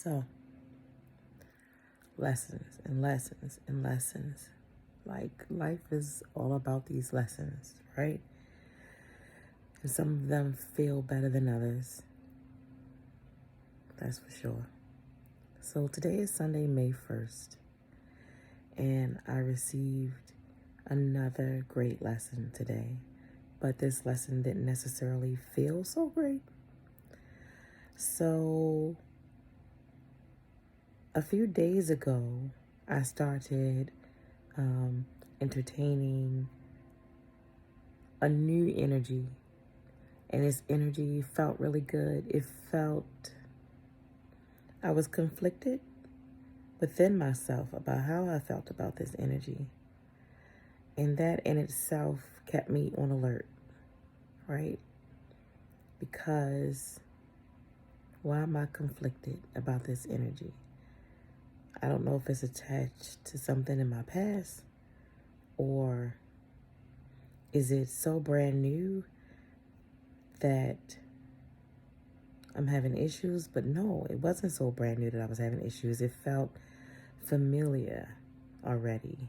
So, lessons and lessons and lessons. Like, life is all about these lessons, right? And some of them feel better than others. That's for sure. So, today is Sunday, May 1st. And I received another great lesson today. But this lesson didn't necessarily feel so great. So, a few days ago, I started entertaining a new energy. And this energy felt really good. I was conflicted within myself about how I felt about this energy. And that in itself kept me on alert, right? Because why am I conflicted about this energy? I don't know if it's attached to something in my past, or is it so brand new that I'm having issues? But no, it wasn't so brand new that I was having issues. It felt familiar already.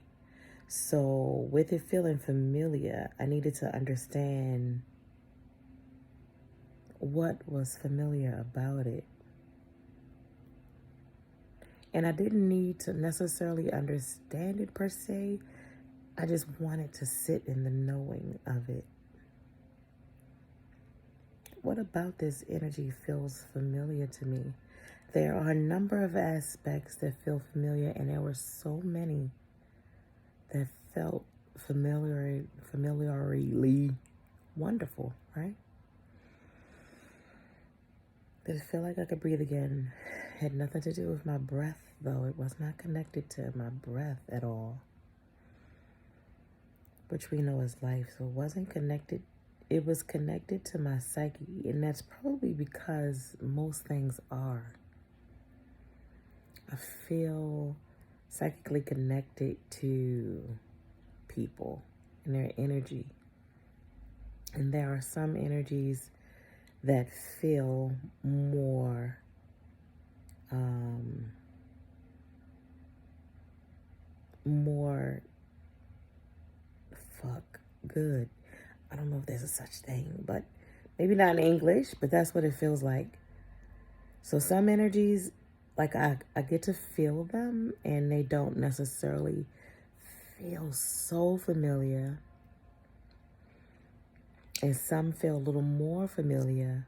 So with it feeling familiar, I needed to understand what was familiar about it. And I didn't need to necessarily understand it per se. I just wanted to sit in the knowing of it. What about this energy feels familiar to me? There are a number of aspects that feel familiar, and there were so many that felt familiarly wonderful, right? Did it feel like I could breathe again? Had nothing to do with my breath, though. It was not connected to my breath at all, which we know is life. So it wasn't connected. It was connected to my psyche, and that's probably because most things are. I feel psychically connected to people and their energy. And there are some energies that feel more good. I don't know if there's a such thing, but maybe not in English, but that's what it feels like. So some energies, like I get to feel them, and they don't necessarily feel so familiar. And some feel a little more familiar,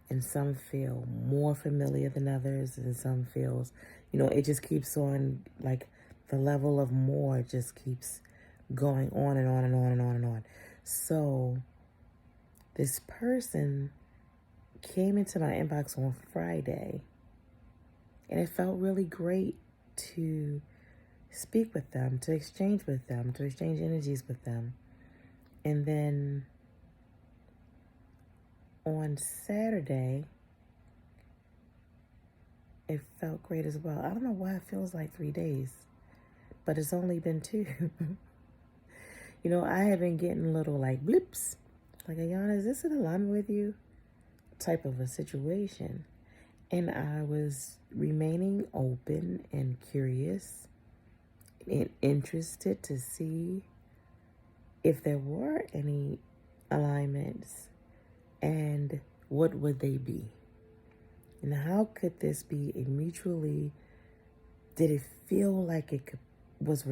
and some feel more familiar than others, and some feels, it just keeps on, like the level of more just keeps going on and on and on and on and on. So this person came into my inbox on Friday, and it felt really great to speak with them, to exchange with them, to exchange energies with them. And then on Saturday, it felt great as well. I don't know why it feels like 3 days, but it's only been 2. I have been getting little like blips, like, Ayana, is this in alignment with you? Type of a situation. And I was remaining open and curious and interested to see if there were any alignments and what would they be. And how could this be a mutually, did it feel like it was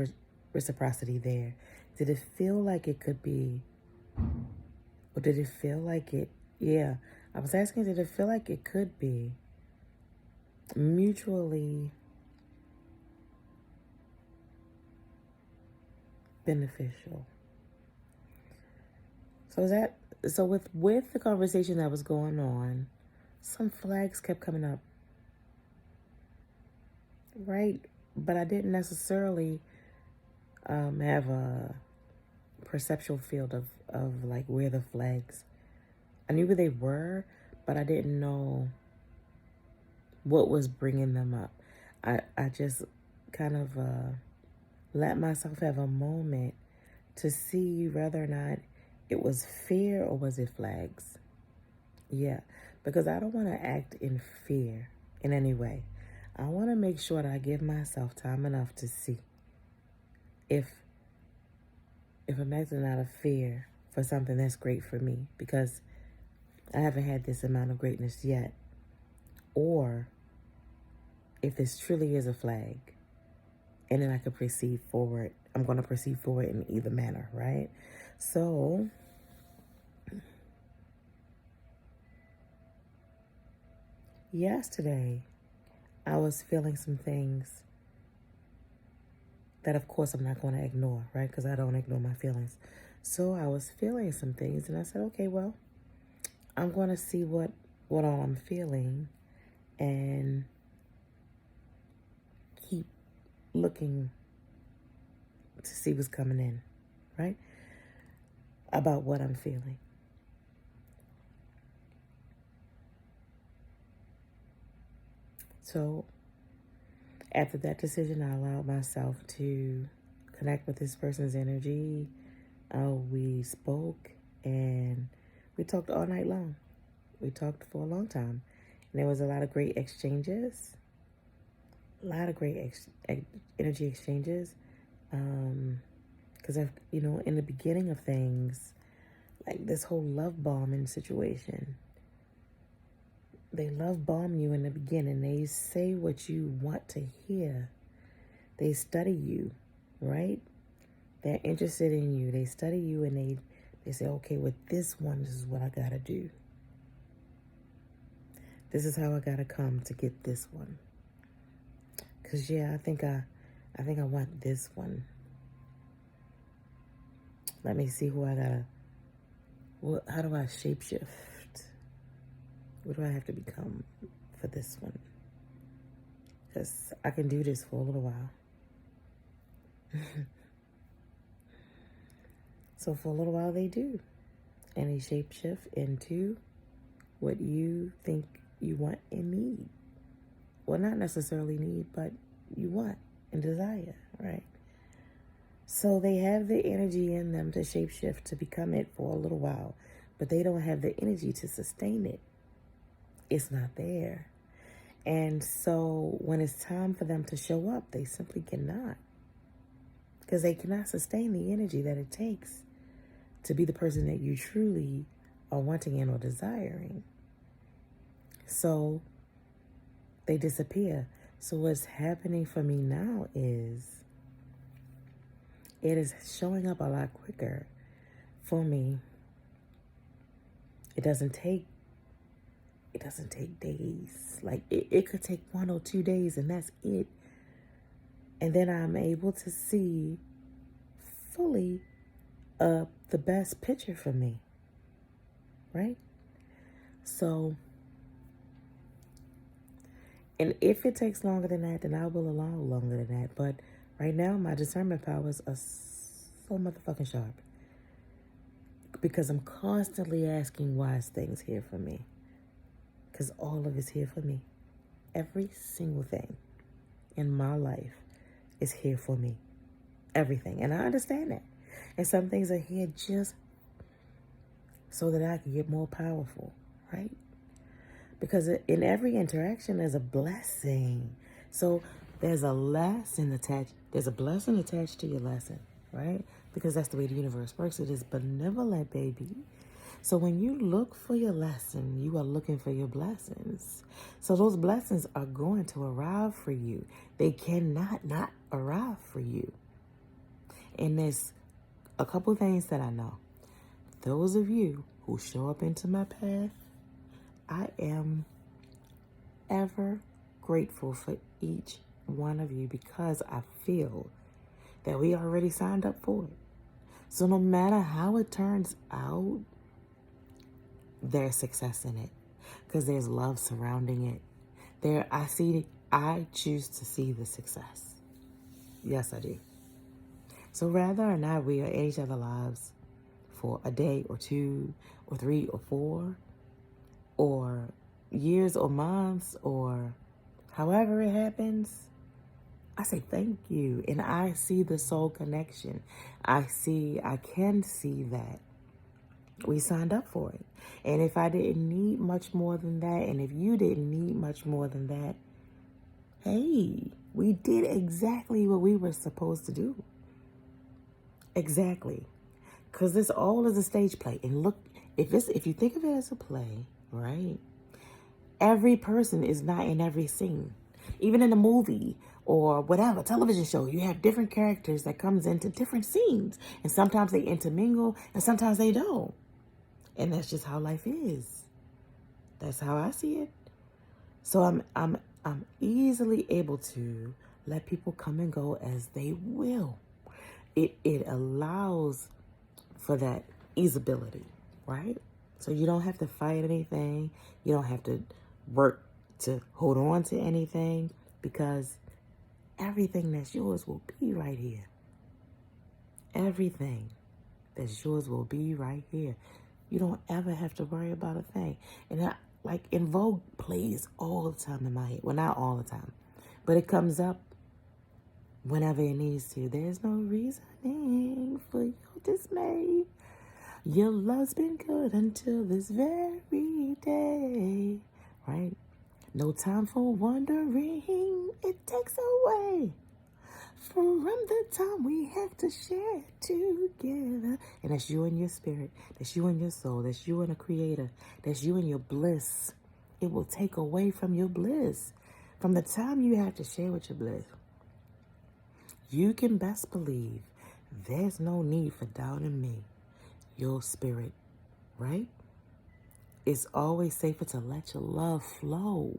reciprocity there? Did it feel like it could be, or did it feel like it, I was asking, did it feel like it could be mutually beneficial? So with the conversation that was going on, some flags kept coming up, right? But I didn't necessarily have a perceptual field of like where the flags, I knew where they were, but I didn't know what was bringing them up. I just kind of let myself have a moment to see whether or not it was fear or was it flags. Yeah, because I don't want to act in fear in any way. I want to make sure that I give myself time enough to see if I'm acting out of fear for something that's great for me, because I haven't had this amount of greatness yet, or if this truly is a flag, and then I could proceed forward. I'm going to proceed forward in either manner, right? So yesterday, I was feeling some things that, of course, I'm not going to ignore, right? Because I don't ignore my feelings. So I was feeling some things, and I said, okay, well, I'm going to see what all I'm feeling and keep looking to see what's coming in, right? About what I'm feeling. So after that decision, I allowed myself to connect with this person's energy. We spoke and we talked all night long. We talked for a long time. And there was a lot of great exchanges. A lot of great energy exchanges. Because, in the beginning of things, like this whole love bombing situation, they love bomb you in the beginning. They say what you want to hear. They study you, right? They're interested in you. They study you and they say, okay, with this one, this is what I got to do. This is how I got to come to get this one. Because, yeah, I think I want this one. Let me see who I got to, how do I shapeshift? What do I have to become for this one? Because I can do this for a little while. So for a little while they do. And they shapeshift into what you think you want and need. Well, not necessarily need, but you want and desire, right? So they have the energy in them to shapeshift to become it for a little while, but they don't have the energy to sustain it. It's not there. And so when it's time for them to show up, they simply cannot. Because they cannot sustain the energy that it takes to be the person that you truly are wanting and or desiring. So they disappear. So what's happening for me now is it is showing up a lot quicker for me. It doesn't take days. Like it could take 1 or 2 days and that's it. And then I'm able to see fully the best picture for me, right? So, and if it takes longer than that, then I will allow longer than that. But right now, my discernment powers are so motherfucking sharp because I'm constantly asking wise things here for me, because all of it's here for me. Every single thing in my life is here for me. Everything. And I understand that. And some things are here just so that I can get more powerful, right? Because in every interaction, there's a blessing. So there's a lesson attached. There's a blessing attached to your lesson, right? Because that's the way the universe works. It is benevolent, baby. So when you look for your lesson, you are looking for your blessings. So those blessings are going to arrive for you. They cannot not arrive for you. And there's a couple things that I know. Those of you who show up into my path, I am ever grateful for each one of you because I feel that we already signed up for it. So no matter how it turns out, there's success in it because there's love surrounding it. I choose to see the success. Yes, I do. So whether or not we are in each other's lives for a day or 2 or 3 or 4 or years or months or however it happens, I say thank you. And I see the soul connection. I can see that we signed up for it. And if I didn't need much more than that, and if you didn't need much more than that, hey, okay. We did exactly what we were supposed to do. Exactly. Because this all is a stage play. And look, if you think of it as a play, right? Every person is not in every scene. Even in a movie or whatever, television show, you have different characters that comes into different scenes. And sometimes they intermingle and sometimes they don't. And that's just how life is. That's how I see it. So I'm easily able to let people come and go as they will. It allows for that easeability, right? So you don't have to fight anything. You don't have to work to hold on to anything, because everything that's yours will be right here. Everything that's yours will be right here. You don't ever have to worry about a thing. And like in Vogue plays all the time in my head. Well, not all the time, but it comes up whenever it needs to. There's no reasoning for your dismay. Your love's been good until this very day, right? No time for wondering, it takes away from the time we have to share together. And that's you and your spirit. That's you and your soul. That's you and a creator. That's you and your bliss. It will take away from your bliss. From the time you have to share with your bliss, you can best believe there's no need for doubting me, your spirit, right? It's always safer to let your love flow.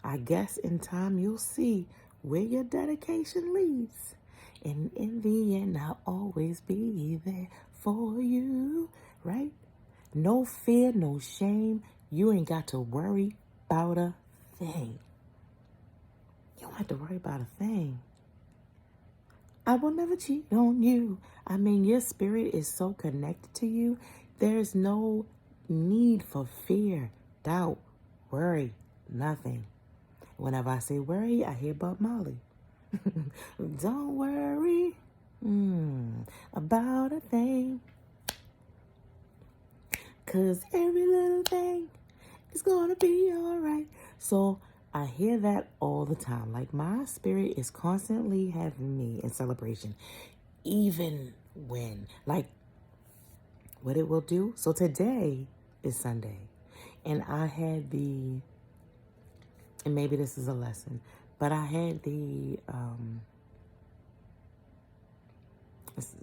I guess in time you'll see where your dedication leads. And in the end, I'll always be there for you, right? No fear, no shame. You ain't got to worry about a thing. You don't have to worry about a thing. I will never cheat on you. I mean, your spirit is so connected to you. There's no need for fear, doubt, worry, nothing. Whenever I say worry, I hear Bob Marley. Don't worry about a thing, 'cause every little thing is gonna be alright. So I hear that all the time. Like, my spirit is constantly having me in celebration, even when, like, what it will do. So today is Sunday, and I had and maybe this is a lesson, but I had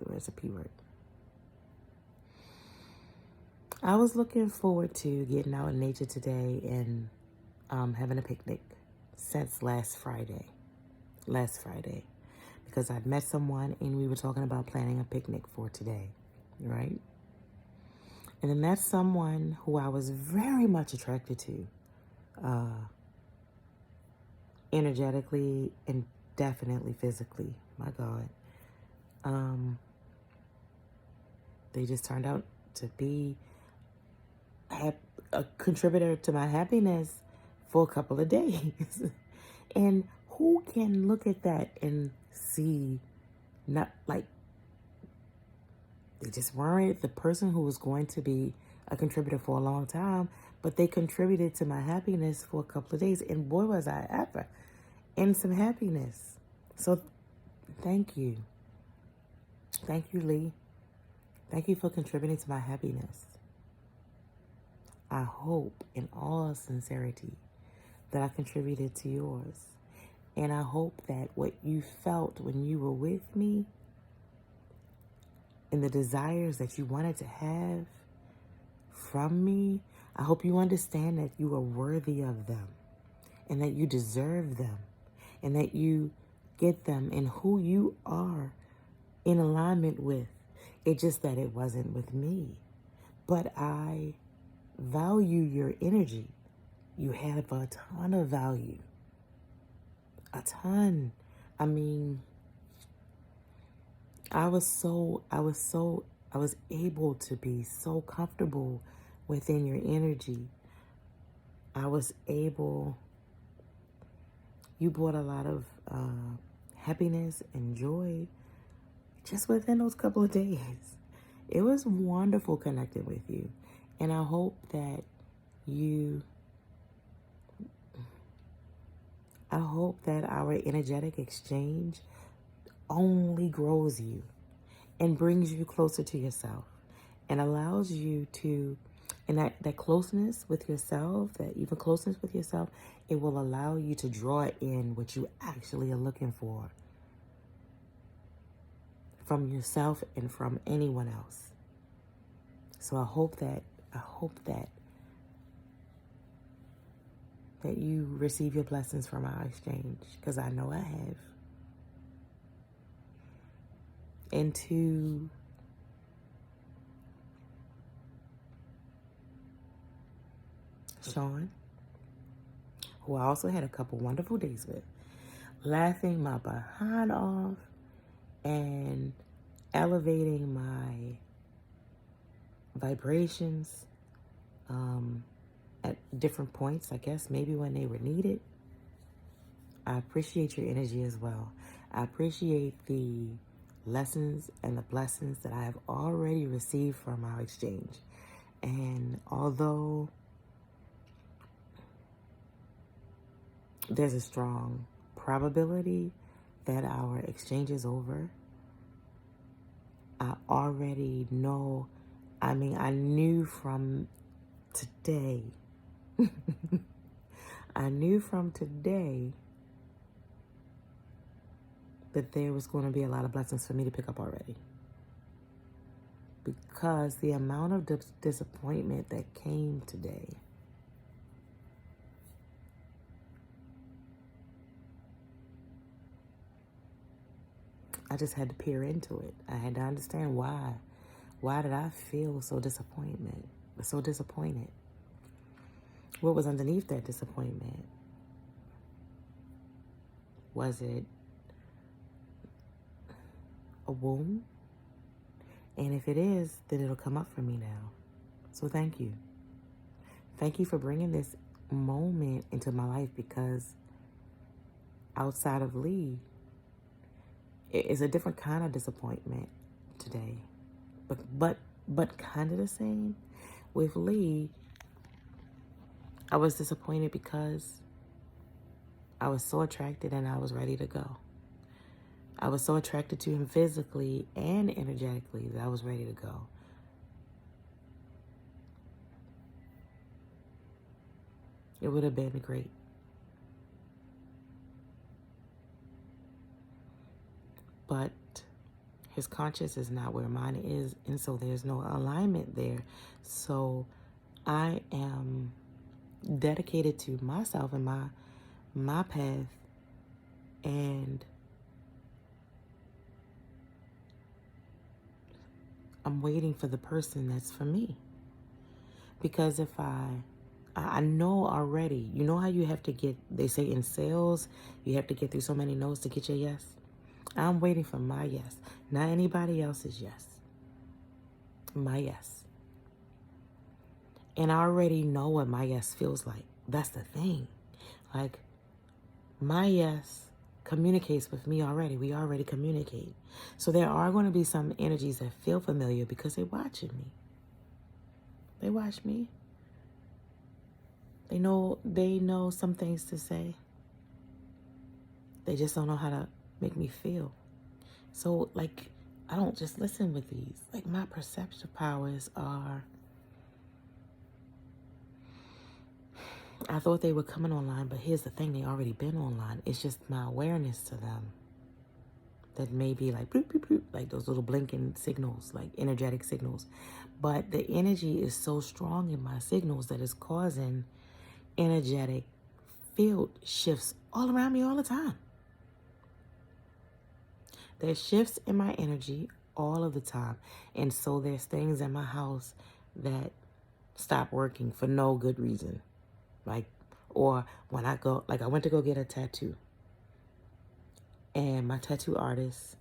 where's the P word? I was looking forward to getting out in nature today and having a picnic since last Friday, because I'd met someone and we were talking about planning a picnic for today, right? And then that's someone who I was very much attracted to, energetically and definitely physically. My God. They just turned out to be a contributor to my happiness for a couple of days. And who can look at that and see, not like, they just weren't the person who was going to be a contributor for a long time, but they contributed to my happiness for a couple of days. And boy, was I ever in some happiness. So thank you. Thank you, Lee. Thank you for contributing to my happiness. I hope in all sincerity that I contributed to yours. And I hope that what you felt when you were with me and the desires that you wanted to have from me, I hope you understand that you are worthy of them and that you deserve them and that you get them in who you are in alignment with. It's just that it wasn't with me. But I value your energy. You have a ton of value. A ton. I mean, I was able to be so comfortable within your energy. You brought a lot of happiness and joy just within those couple of days. It was wonderful connecting with you. And I hope that you I hope that our energetic exchange only grows you and brings you closer to yourself and allows you to, and that closeness with yourself, that even closeness with yourself, it will allow you to draw in what you actually are looking for from yourself and from anyone else. So I hope that you receive your blessings from our exchange, because I know I have. And to Sean, who I also had a couple wonderful days with, laughing my behind off and elevating my vibrations at different points, I guess, maybe when they were needed. I appreciate your energy as well. I appreciate the lessons and the blessings that I have already received from our exchange. And although there's a strong probability that our exchange is over, I already know, I knew from today, that there was going to be a lot of blessings for me to pick up already. Because the amount of disappointment that came today, I just had to peer into it. I had to understand why. Why did I feel so disappointed? What was underneath that disappointment? Was it a wound? And if it is, then it'll come up for me now. So thank you. Thank you for bringing this moment into my life, because outside of Lee, it's a different kind of disappointment today. But kind of the same. With Lee, I was disappointed because I was so attracted and I was ready to go. I was so attracted to him physically and energetically that I was ready to go. It would have been great. But his conscience is not where mine is, and so there's no alignment there. So I am dedicated to myself and my path, and I'm waiting for the person that's for me. Because if I know already, you know how you have to get, they say in sales, you have to get through so many no's to get your yes? I'm waiting for my yes, not anybody else's yes. My yes. And I already know what my yes feels like. That's the thing. Like, my yes communicates with me already. We already communicate. So there are going to be some energies that feel familiar because they're watching me. They watch me. They know some things to say. They just don't know how to make me feel. So, like, I don't just listen with these. Like, my perceptive powers are, I thought they were coming online, but here's the thing, they already been online. It's just my awareness to them that may be like bloop, bloop, bloop, like those little blinking signals, like energetic signals. But the energy is so strong in my signals that it's causing energetic field shifts all around me all the time. There's shifts in my energy all of the time. And so there's things in my house that stop working for no good reason. Like, or when I go, like I went to go get a tattoo. And my tattoo artist,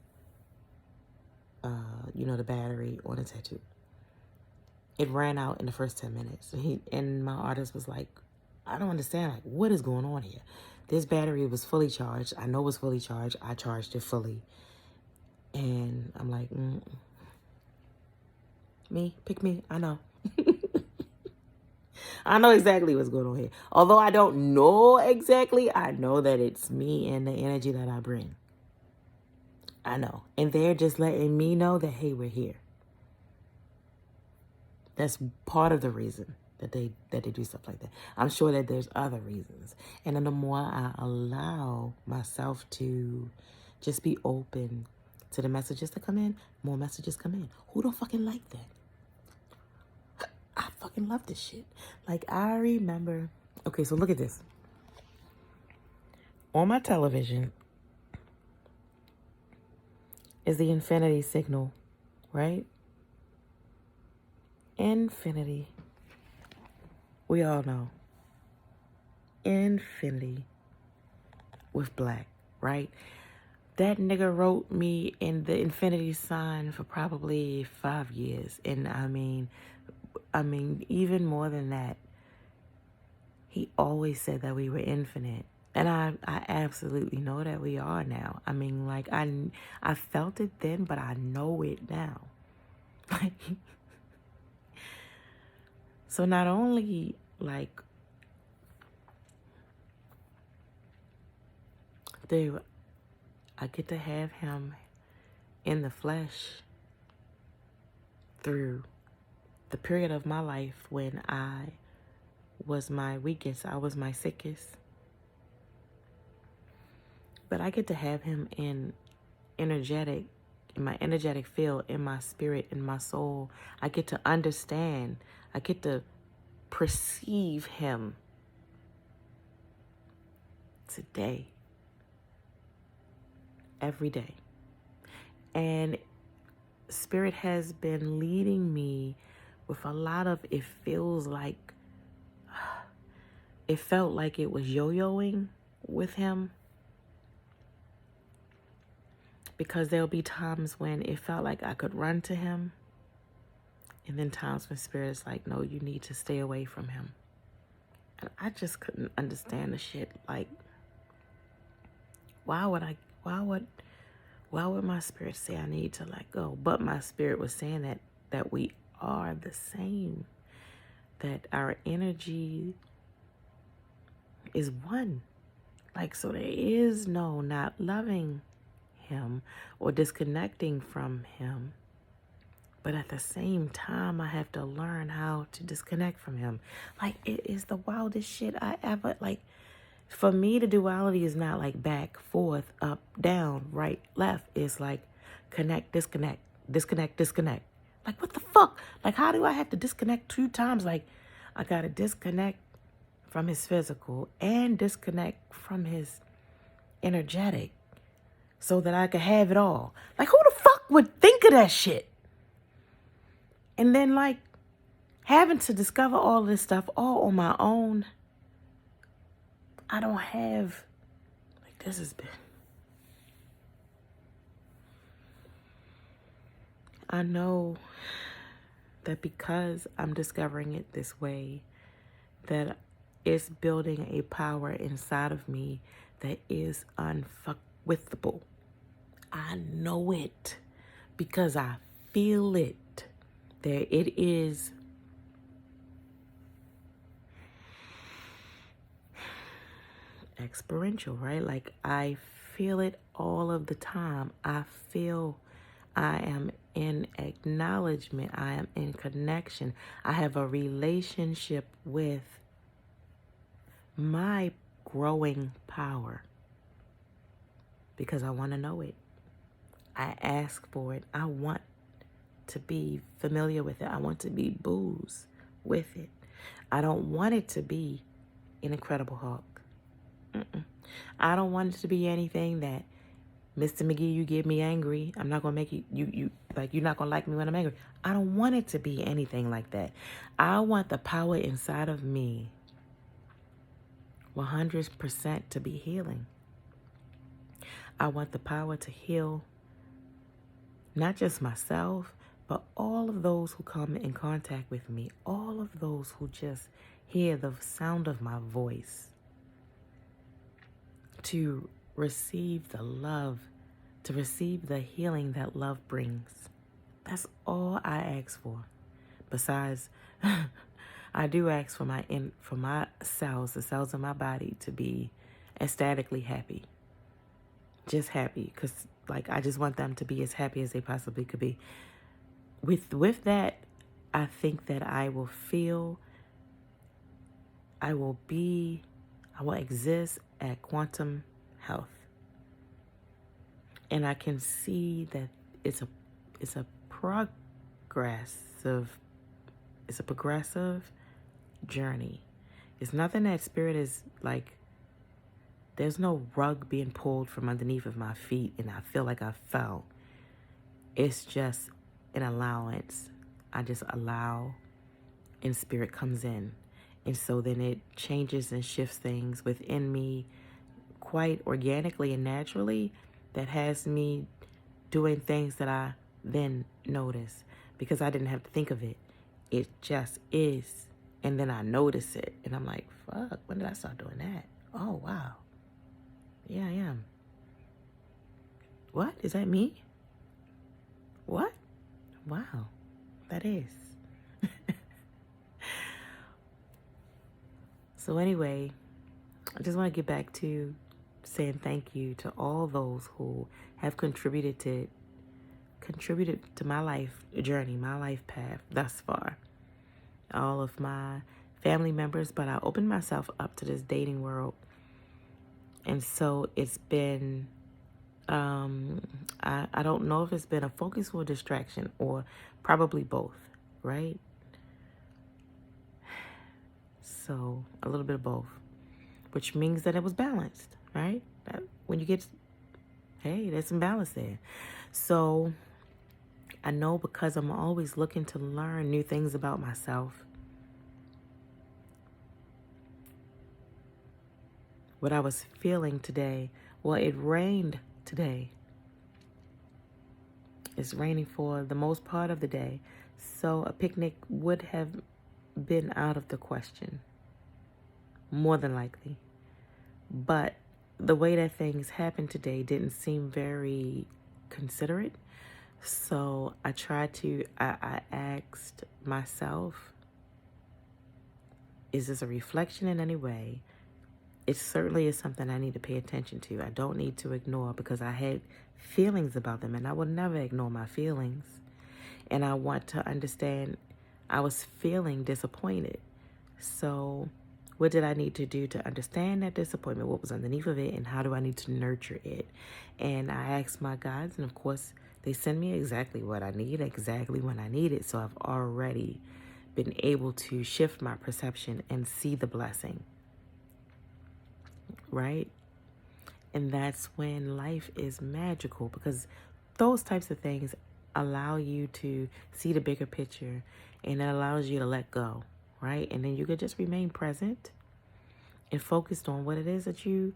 the battery on the tattoo, it ran out in the first 10 minutes. And my artist was like, I don't understand, like, what is going on here? This battery was fully charged. I know it was fully charged. I charged it fully. And I'm like, pick me, I know. I know exactly what's going on here. Although I don't know exactly, I know that it's me and the energy that I bring. I know. And they're just letting me know that, hey, we're here. That's part of the reason that they do stuff like that. I'm sure that there's other reasons. And then the more I allow myself to just be open to the messages that come in, more messages come in. Who don't fucking like that? I fucking love this shit. Like, I remember... Okay, so look at this. On my television is the infinity signal, right? Infinity. We all know. Infinity with black, right? That nigga wrote me in the infinity sign for probably 5 years. And I mean, even more than that, he always said that we were infinite. And I absolutely know that we are now. I mean, like, I felt it then, but I know it now. So not only, like, I get to have him in the flesh through the period of my life when I was my weakest, I was my sickest. But I get to have him in my energetic field, in my spirit, in my soul. I get to understand. I get to perceive him today, every day. And Spirit has been leading me with a lot of, it felt like it was yo-yoing with him. Because there'll be times when it felt like I could run to him. And then times when Spirit is like, no, you need to stay away from him. And I just couldn't understand the shit. Like, why would my spirit say I need to let go? But my spirit was saying that we are the same. That our energy is one. Like, so there is no not loving him or disconnecting from him. But at the same time, I have to learn how to disconnect from him. Like, it is the wildest shit I ever, like, for me, the duality is not like back, forth, up, down, right, left. It's like connect, disconnect, disconnect, disconnect. Like, what the fuck? Like, how do I have to disconnect 2 times? Like, I got to disconnect from his physical and disconnect from his energetic so that I could have it all. Like, who the fuck would think of that shit? And then, like, having to discover all this stuff all on my own, I don't have, like, this has been, I know that because I'm discovering it this way, that it's building a power inside of me that is unfuckwithable. I know it because I feel it. There it is. Experiential, right? Like, I feel it all of the time. I feel I am in acknowledgement. I am in connection. I have a relationship with my growing power because I want to know it. I ask for it. I want to be familiar with it. I want to be booze with it. I don't want it to be an Incredible Hulk. I don't want it to be anything that, Mr. McGee, you get me angry. I'm not going to make you like, you're not going to like me when I'm angry. I don't want it to be anything like that. I want the power inside of me 100% to be healing. I want the power to heal not just myself, but all of those who come in contact with me, all of those who just hear the sound of my voice, to receive the love, to receive the healing that love brings. That's all I ask for. Besides, I do ask for my cells, the cells of my body, to be ecstatically happy. Just happy, because like I just want them to be as happy as they possibly could be. With that, I think that I will exist at quantum health. And I can see that it's a progressive journey. It's nothing that spirit is like, there's no rug being pulled from underneath of my feet and I feel like I fell. It's just an allowance. I just allow and spirit comes in. And so then it changes and shifts things within me quite organically and naturally that has me doing things that I then notice because I didn't have to think of it. It just is. And then I notice it and I'm like, fuck, when did I start doing that? Oh, wow. Yeah, I am. What? Is that me? What? Wow. That is. So anyway, I just want to get back to saying thank you to all those who have contributed to my life journey, my life path thus far. All of my family members, but I opened myself up to this dating world. And so it's been, I don't know if it's been a focus or a distraction or probably both, right? So a little bit of both, which means that it was balanced, right? When you get, hey, there's some balance there. So I know because I'm always looking to learn new things about myself. What I was feeling today, well, it rained today. It's raining for the most part of the day. So a picnic would have been out of the question. More than likely. But the way that things happened today didn't seem very considerate. So I asked myself, is this a reflection in any way? It certainly is something I need to pay attention to. I don't need to ignore because I had feelings about them and I will never ignore my feelings. And I want to understand I was feeling disappointed. So what did I need to do to understand that disappointment? What was underneath of it? And how do I need to nurture it? And I asked my guides, and of course, they send me exactly what I need, exactly when I need it. So I've already been able to shift my perception and see the blessing. Right? And that's when life is magical because those types of things allow you to see the bigger picture and it allows you to let go. Right? And then you could just remain present and focused on what it is that your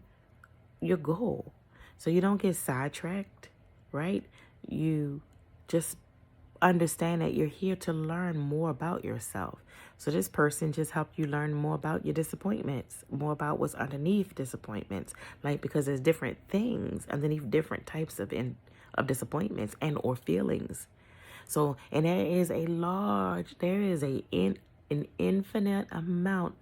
goal. So you don't get sidetracked, right? You just understand that you're here to learn more about yourself. So this person just helped you learn more about your disappointments, more about what's underneath disappointments, like because there's different things underneath different types of disappointments and or feelings. So, and there is an infinite amount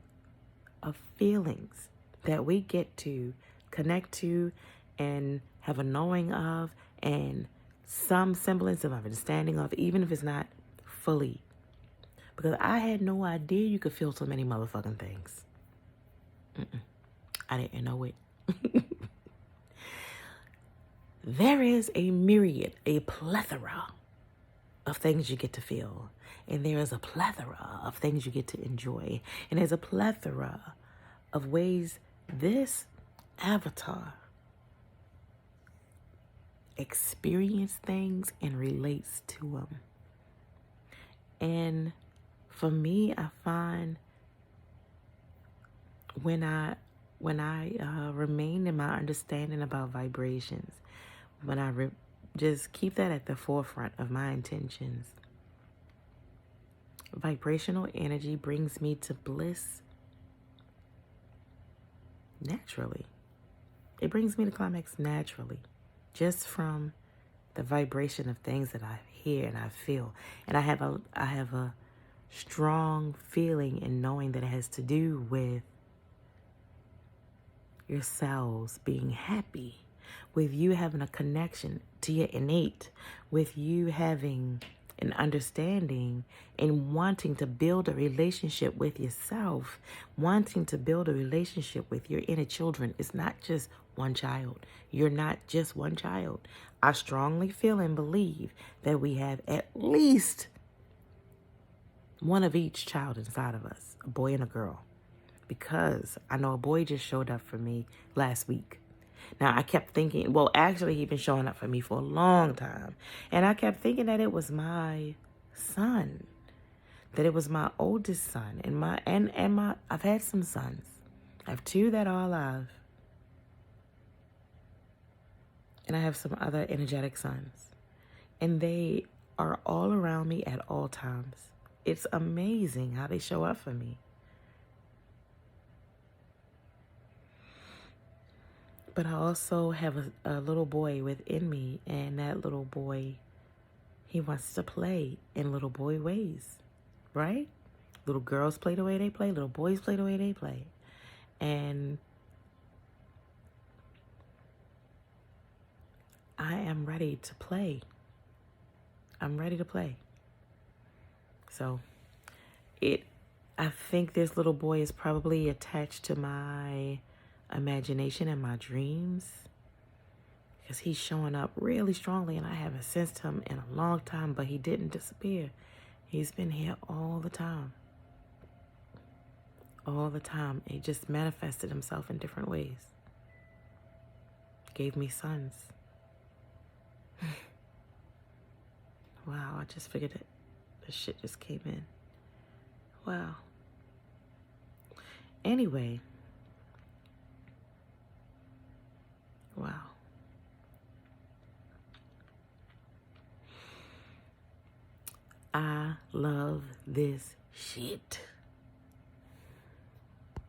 of feelings that we get to connect to and have a knowing of and some semblance of understanding of, even if it's not fully. Because I had no idea you could feel so many motherfucking things. I didn't know it. There is a myriad, a plethora of things you get to feel. And there is a plethora of things you get to enjoy. And there's a plethora of ways this avatar experience things and relates to them. And for me, I find when I remain in my understanding about vibrations, when I just keep that at the forefront of my intentions, vibrational energy brings me to bliss naturally. It brings me to climax naturally, just from the vibration of things that I hear and I feel. And I have a strong feeling and knowing that it has to do with your cells being happy, with you having a connection to your innate, with you having an understanding and wanting to build a relationship with yourself, wanting to build a relationship with your inner children. It's not just one child. You're not just one child. I strongly feel and believe that we have at least one of each child inside of us, a boy and a girl. Because I know a boy just showed up for me last week. Now, I kept thinking, well, actually, he's been showing up for me for a long time. And I kept thinking that it was my son, that it was my oldest son. I've had some sons. I have 2 that are alive. And I have some other energetic sons. And they are all around me at all times. It's amazing how they show up for me. But I also have a little boy within me, and that little boy, he wants to play in little boy ways, right? Little girls play the way they play, little boys play the way they play. And I am ready to play. I'm ready to play. So I think this little boy is probably attached to my imagination and my dreams, because he's showing up really strongly, and I haven't sensed him in a long time, but he didn't disappear. He's been here all the time. All the time. He just manifested himself in different ways. Gave me sons. Wow, I just figured it. This shit just came in. Wow. Anyway. Wow. I love this shit.